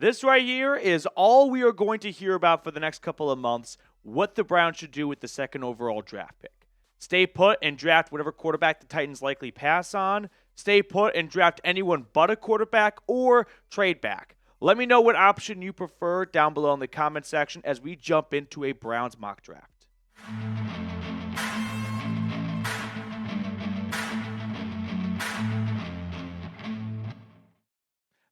This right here is all we are going to hear about for the next couple of months, what the Browns should do with the second overall draft pick. Stay put and draft whatever quarterback the Titans likely pass on. Stay put and draft anyone but a quarterback, or trade back. Let me know what option you prefer down below in the comment section as we jump into a Browns mock draft.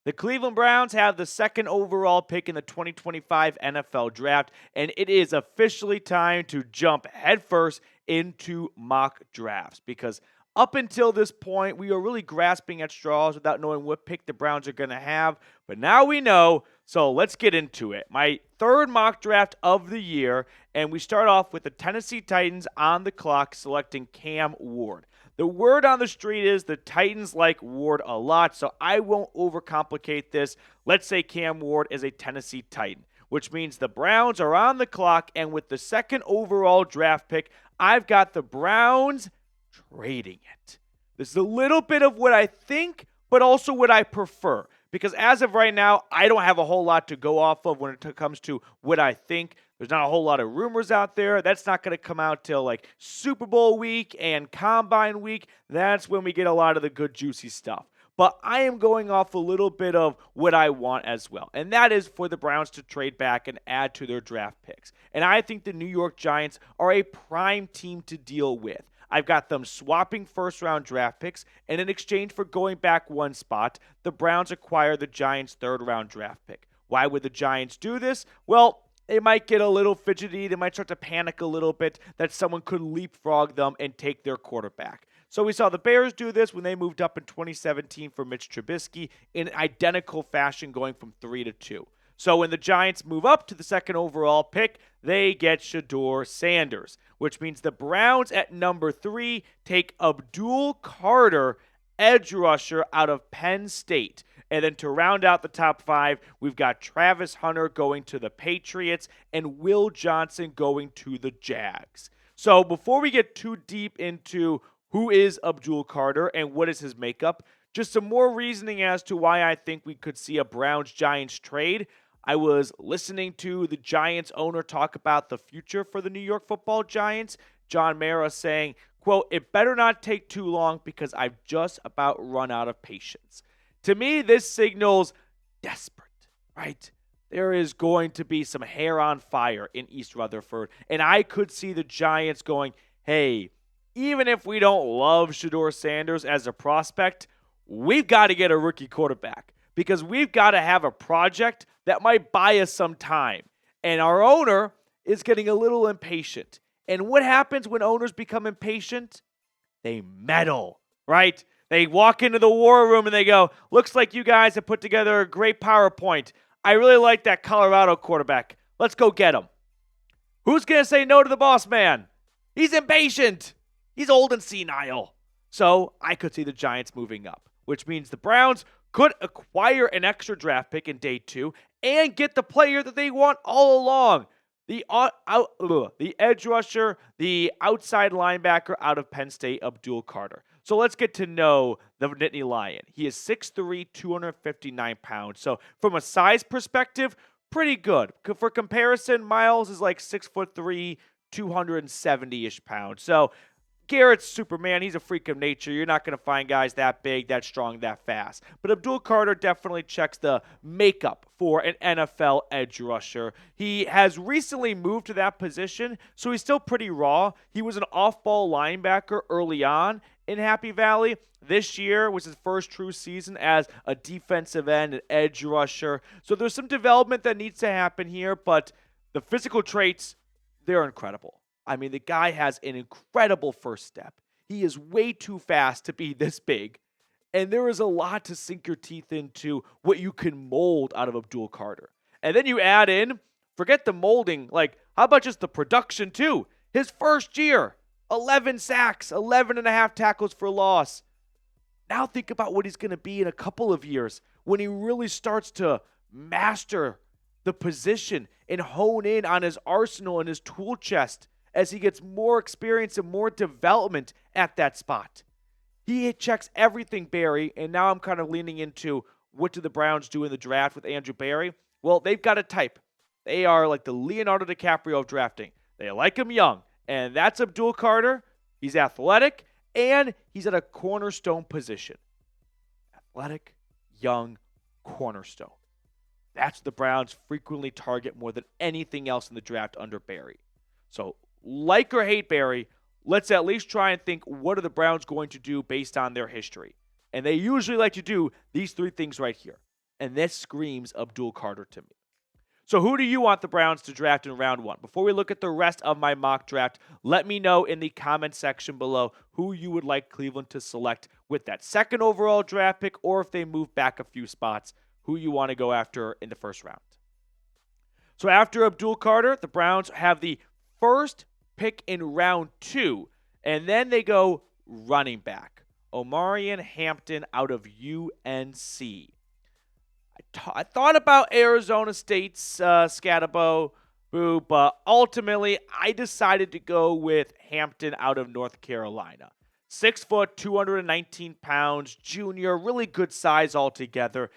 The Cleveland Browns have the second overall pick in the 2025 NFL Draft, and it is officially time to jump headfirst into mock drafts because up until this point, we are really grasping at straws without knowing what pick the Browns are going to have, but now we know, so let's get into it. My third mock draft of the year, and we start off with the Tennessee Titans on the clock selecting Cam Ward. The word on the street is the Titans like Ward a lot, so I won't overcomplicate this. Let's say Cam Ward is a Tennessee Titan, which means the Browns are on the clock, and with the second overall draft pick, I've got the Browns trading it. This is a little bit of what I think, but also what I prefer. Because as of right now, I don't have a whole lot to go off of when it comes to what I think. There's not a whole lot of rumors out there. That's not going to come out till like Super Bowl week and Combine week. That's when we get a lot of the good juicy stuff. But I am going off a little bit of what I want as well. And that is for the Browns to trade back and add to their draft picks. And I think the New York Giants are a prime team to deal with. I've got them swapping first-round draft picks, and in exchange for going back one spot, the Browns acquire the Giants' third-round draft pick. Why would the Giants do this? Well, they might get a little fidgety. They might start to panic a little bit that someone could leapfrog them and take their quarterback. So we saw the Bears do this when they moved up in 2017 for Mitch Trubisky in identical fashion, going from 3 to 2. So when the Giants move up to the second overall pick, they get Shedeur Sanders, which means the Browns at number 3 take Abdul Carter, edge rusher out of Penn State. And then to round out the top 5, we've got Travis Hunter going to the Patriots and Will Johnson going to the Jags. So before we get too deep into who is Abdul Carter and what is his makeup, just some more reasoning as to why I think we could see a Browns-Giants trade. I was listening to the Giants owner talk about the future for the New York Football Giants, John Mara, saying, quote, "It better not take too long because I've just about run out of patience." To me, this signals desperate, right? There is going to be some hair on fire in East Rutherford, and I could see the Giants going, hey, even if we don't love Shedeur Sanders as a prospect, we've got to get a rookie quarterback because we've got to have a project that might buy us some time. And our owner is getting a little impatient. And what happens when owners become impatient? They meddle, right? They walk into the war room and they go, looks like you guys have put together a great PowerPoint. I really like that Colorado quarterback. Let's go get him. Who's going to say no to the boss man? He's impatient. He's old and senile. So I could see the Giants moving up, which means the Browns could acquire an extra draft pick in day 2 and get the player that they want all along. The edge rusher, the outside linebacker out of Penn State, Abdul Carter. So let's get to know the Nittany Lion. He is 6'3", 259 pounds. So from a size perspective, pretty good. For comparison, Miles is like 6'3", 270-ish pounds. So Garrett's Superman. He's a freak of nature. You're not going to find guys that big, that strong, that fast. But Abdul Carter definitely checks the makeup for an NFL edge rusher. He has recently moved to that position, so he's still pretty raw. He was an off-ball linebacker early on in Happy Valley. This year was his first true season as a defensive end, an edge rusher. So there's some development that needs to happen here, but the physical traits, they're incredible. I mean, the guy has an incredible first step. He is way too fast to be this big. And there is a lot to sink your teeth into what you can mold out of Abdul Carter. And then you add in, forget the molding, like, how about just the production too? His first year, 11 sacks, 11 and a half tackles for loss. Now think about what he's going to be in a couple of years when he really starts to master the position and hone in on his arsenal and his tool chest as he gets more experience and more development at that spot. He checks everything, Barry, and now I'm kind of leaning into what did the Browns do in the draft with Andrew Berry? Well, they've got a type. They are like the Leonardo DiCaprio of drafting. They like him young, and that's Abdul Carter. He's athletic, and he's at a cornerstone position. Athletic, young, cornerstone. That's what the Browns frequently target more than anything else in the draft under Berry. So, like or hate Berry, let's at least try and think, what are the Browns going to do based on their history? And they usually like to do these three things right here. And this screams Abdul Carter to me. So who do you want the Browns to draft in round 1? Before we look at the rest of my mock draft, let me know in the comment section below who you would like Cleveland to select with that second overall draft pick, or if they move back a few spots, who you want to go after in the first round. So after Abdul Carter, the Browns have the first pick in round 2, and then they go running back. Omarion Hampton out of UNC. I thought about Arizona State's Scatabo, but ultimately I decided to go with Hampton out of North Carolina. 6 foot, 219 pounds, junior, really good size altogether.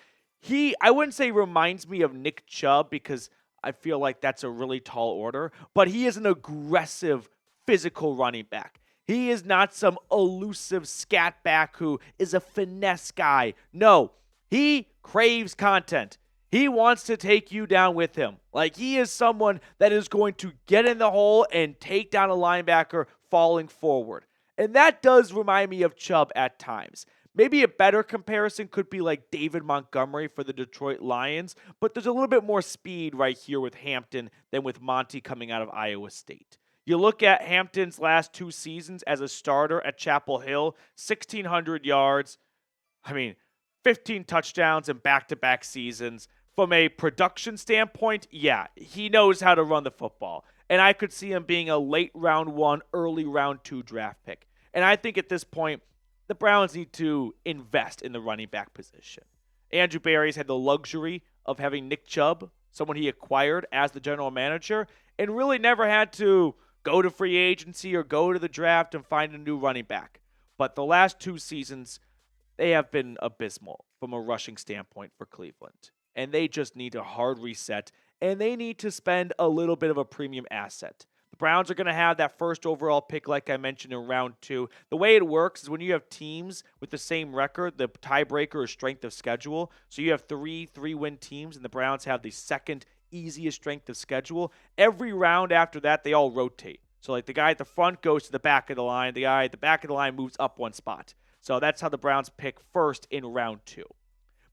I wouldn't say reminds me of Nick Chubb because I feel like that's a really tall order, but he is an aggressive, physical running back. He is not some elusive scat back who is a finesse guy. No, he craves content. He wants to take you down with him. Like, he is someone that is going to get in the hole and take down a linebacker falling forward. And that does remind me of Chubb at times. Maybe a better comparison could be like David Montgomery for the Detroit Lions, but there's a little bit more speed right here with Hampton than with Monty coming out of Iowa State. You look at Hampton's last 2 seasons as a starter at Chapel Hill, 1,600 yards. 15 touchdowns in back-to-back seasons. From a production standpoint, yeah, he knows how to run the football. And I could see him being a late round 1, early round 2 draft pick. And I think at this point, the Browns need to invest in the running back position. Andrew Berry's had the luxury of having Nick Chubb, someone he acquired as the general manager, and really never had to go to free agency or go to the draft and find a new running back. But the last 2 seasons, they have been abysmal from a rushing standpoint for Cleveland. And they just need a hard reset, and they need to spend a little bit of a premium asset. The Browns are going to have that first overall pick, like I mentioned, in round 2. The way it works is when you have teams with the same record, the tiebreaker is strength of schedule. So you have 3 3-win teams, and the Browns have the second easiest strength of schedule. Every round after that, they all rotate. So like the guy at the front goes to the back of the line. The guy at the back of the line moves up 1 spot. So that's how the Browns pick first in round 2.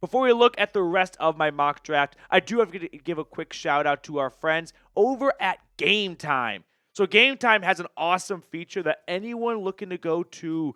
Before we look at the rest of my mock draft, I do have to give a quick shout out to our friends over at Game Time. So Game Time has an awesome feature that anyone looking to go to,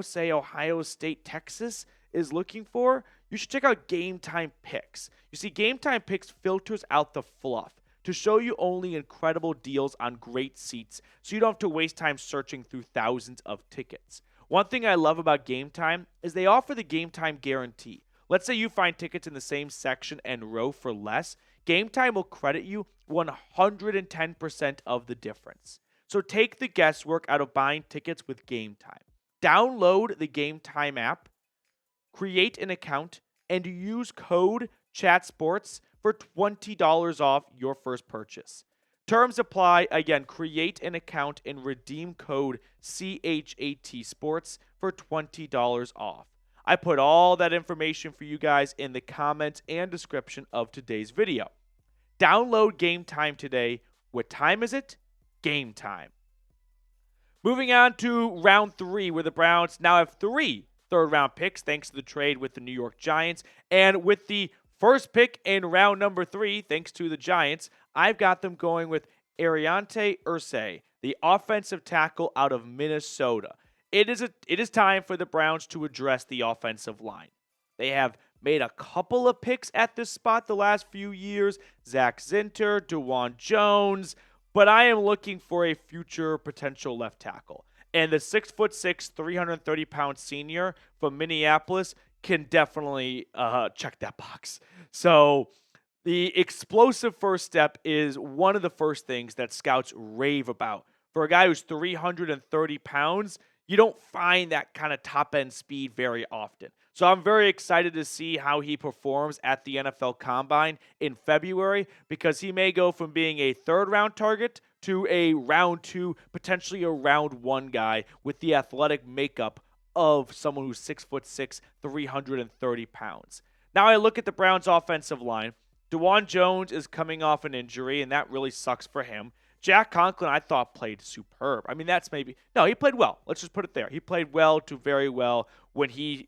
say Ohio State, Texas is looking for. You should check out Game Time Picks. You see, Game Time Picks filters out the fluff to show you only incredible deals on great seats, so you don't have to waste time searching through thousands of tickets. One thing I love about Game Time is they offer the Game Time guarantee. Let's say you find tickets in the same section and row for less. Game Time will credit you 110% of the difference. So take the guesswork out of buying tickets with Game Time. Download the Game Time app, create an account, and use code CHATSPORTS for $20 off your first purchase. Terms apply. Again, create an account and redeem code CHAT Sports for $20 off. I put all that information for you guys in the comments and description of today's video. Download Game Time today. What time is it? Game time. Moving on to round 3, where the Browns now have 3 third-round picks thanks to the trade with the New York Giants. And with the first pick in round number 3, thanks to the Giants, I've got them going with Aireontae Ersery, the offensive tackle out of Minnesota. It is time for the Browns to address the offensive line. They have made a couple of picks at this spot the last few years. Zach Zinter, DeJuan Jones, but I am looking for a future potential left tackle. And the 6'6", 330-pound senior from Minneapolis can definitely check that box. So the explosive first step is one of the first things that scouts rave about. For a guy who's 330 pounds, you don't find that kind of top-end speed very often. So I'm very excited to see how he performs at the NFL Combine in February, because he may go from being a third-round target to a round 2, potentially a round 1 guy with the athletic makeup of someone who's 6'6", 330 pounds. Now I look at the Browns' offensive line. DeJuan Jones is coming off an injury, and that really sucks for him. Jack Conklin, I thought, played superb. I mean, he played well. Let's just put it there. He played well to very well when he,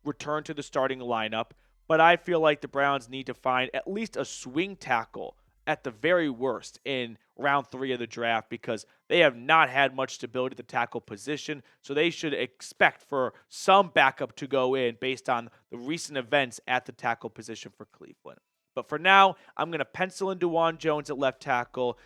returned to the starting lineup. But I feel like the Browns need to find at least a swing tackle at the very worst in round 3 of the draft, because they have not had much stability at the tackle position. So they should expect for some backup to go in based on the recent events at the tackle position for Cleveland. But for now, I'm going to pencil in DeJuan Jones at left tackle,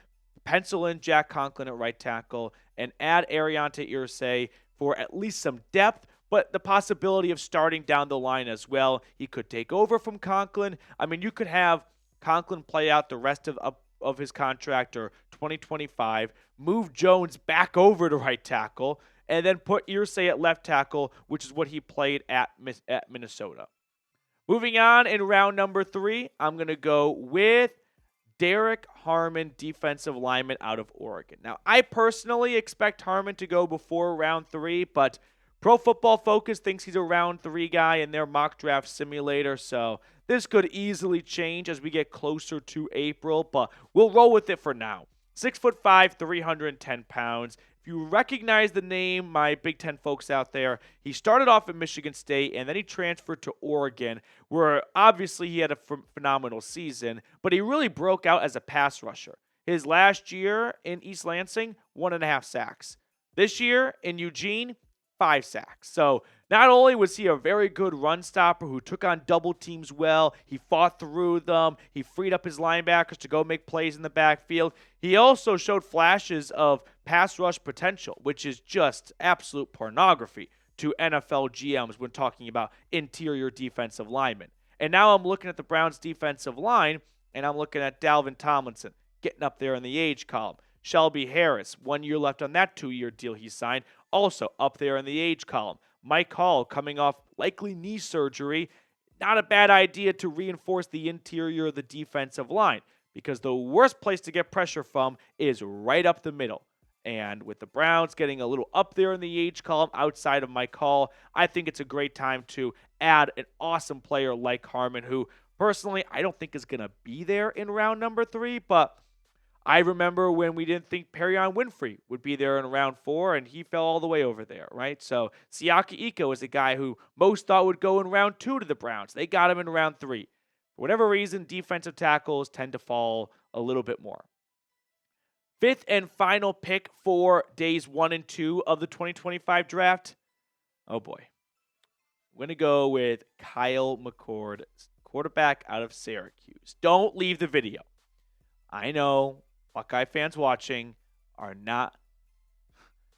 pencil in Jack Conklin at right tackle, and add Aireontae Ersery for at least some depth, but the possibility of starting down the line as well. He could take over from Conklin. I mean, you could have Conklin play out the rest of his contract or 2025, move Jones back over to right tackle, and then put Ersery at left tackle, which is what he played at Minnesota. Moving on in round number 3, I'm going to go with Derrick, Harmon, defensive lineman out of Oregon. Now, I personally expect Harmon to go before round 3, but Pro Football Focus thinks he's a round 3 guy in their mock draft simulator, so this could easily change as we get closer to April, but we'll roll with it for now. 6'5", 310 pounds. If you recognize the name, my Big Ten folks out there, he started off at Michigan State, and then he transferred to Oregon, where obviously he had a phenomenal season, but he really broke out as a pass rusher. His last year in East Lansing, 1.5 sacks. This year in Eugene, 5 sacks. So not only was he a very good run stopper who took on double teams well, he fought through them, he freed up his linebackers to go make plays in the backfield, he also showed flashes of pass rush potential, which is just absolute pornography to NFL GMs when talking about interior defensive linemen. And now I'm looking at the Browns' defensive line, and I'm looking at Dalvin Tomlinson getting up there in the age column. Shelby Harris, 1 year left on that 2-year deal he signed, also up there in the age column. Mike Hall coming off likely knee surgery. Not a bad idea to reinforce the interior of the defensive line, because the worst place to get pressure from is right up the middle. And with the Browns getting a little up there in the age column outside of Mike Hall, I think it's a great time to add an awesome player like Harmon, who personally I don't think is going to be there in round number 3, but I remember when we didn't think Perion Winfrey would be there in round 4, and he fell all the way over there, right? So Siaki Iko is a guy who most thought would go in round 2 to the Browns. They got him in round 3. For whatever reason, defensive tackles tend to fall a little bit more. 5th and final pick for days 1 and 2 of the 2025 draft. Oh boy. I'm going to go with Kyle McCord, quarterback out of Syracuse. Don't leave the video. I know Buckeye fans watching are not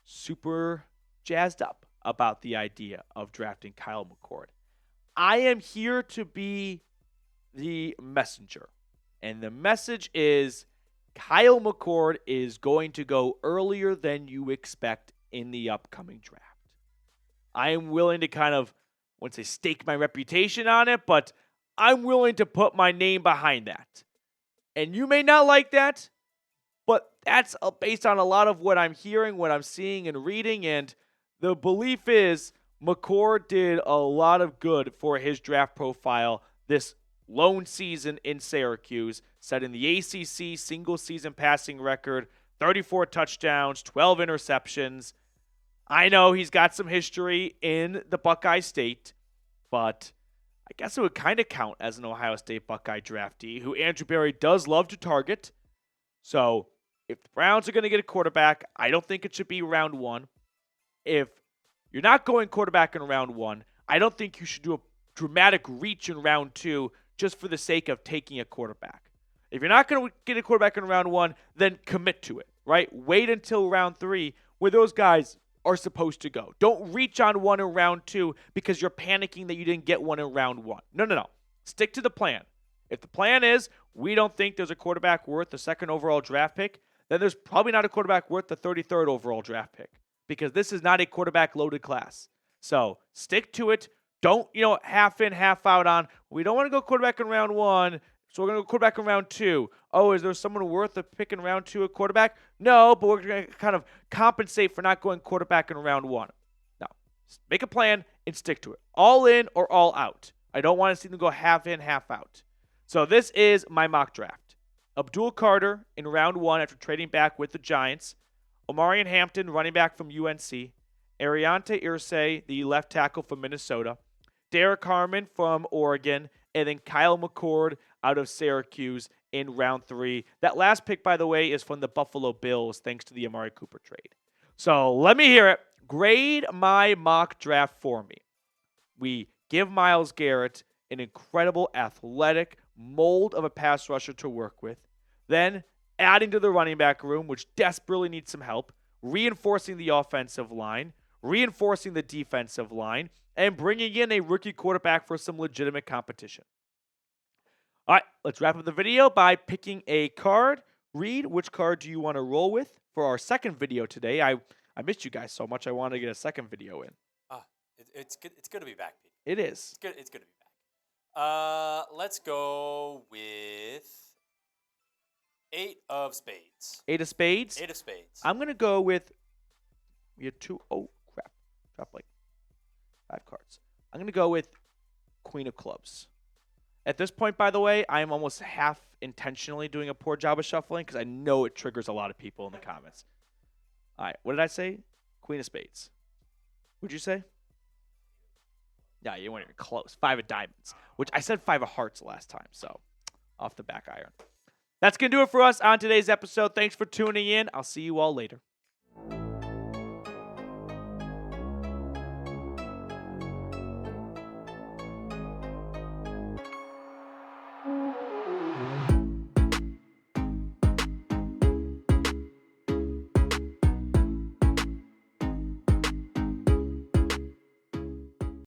super jazzed up about the idea of drafting Kyle McCord. I am here to be the messenger. And the message is Kyle McCord is going to go earlier than you expect in the upcoming draft. I am willing to kind of, I wouldn't say stake my reputation on it, but I'm willing to put my name behind that. And you may not like that, but that's based on a lot of what I'm hearing, what I'm seeing and reading, and the belief is McCord did a lot of good for his draft profile this lone season in Syracuse, setting the ACC single-season passing record, 34 touchdowns, 12 interceptions. I know he's got some history in the Buckeye State, but I guess it would kind of count as an Ohio State Buckeye draftee who Andrew Berry does love to target. So if the Browns are going to get a quarterback, I don't think it should be round 1. If you're not going quarterback in round 1, I don't think you should do a dramatic reach in round 2 just for the sake of taking a quarterback. If you're not going to get a quarterback in round 1, then commit to it, right? Wait until round 3 where those guys are supposed to go. Don't reach on one in round 2 because you're panicking that you didn't get one in round 1. No. Stick to the plan. If the plan is we don't think there's a quarterback worth the 2nd overall draft pick, then there's probably not a quarterback worth the 33rd overall draft pick, because this is not a quarterback-loaded class. So stick to it. Don't, half in, half out on. We don't want to go quarterback in round 1, so we're going to go quarterback in round 2. Oh, is there someone worth a pick in round 2 at quarterback? No, but we're going to kind of compensate for not going quarterback in round 1. No, make a plan and stick to it. All in or all out. I don't want to see them go half in, half out. So this is my mock draft. Abdul Carter in round 1 after trading back with the Giants. Omarion Hampton, running back from UNC. Aireontae Ersery, the left tackle from Minnesota. Derrick Harmon from Oregon. And then Kyle McCord out of Syracuse in round 3. That last pick, by the way, is from the Buffalo Bills, thanks to the Amari Cooper trade. So let me hear it. Grade my mock draft for me. We give Myles Garrett an incredible athletic mold of a pass rusher to work with. Then adding to the running back room, which desperately needs some help, reinforcing the offensive line, reinforcing the defensive line, and bringing in a rookie quarterback for some legitimate competition. All right, let's wrap up the video by picking a card. Reed, which card do you want to roll with for our second video today? I missed you guys so much. I wanted to get a second video in. It's good. It's good to be back, Pete. It is. It's good to be back. Let's go with 8 of spades. 8 of spades? 8 of spades. I'm going to go with, we had 2, oh, crap. Dropped like 5 cards. I'm going to go with Queen of Clubs. At this point, by the way, I am almost half intentionally doing a poor job of shuffling because I know it triggers a lot of people in the comments. All right, what did I say? Queen of Spades. What'd you say? Yeah, you weren't even close. 5 of Diamonds, which I said 5 of Hearts last time, so off the back iron. That's going to do it for us on today's episode. Thanks for tuning in. I'll see you all later.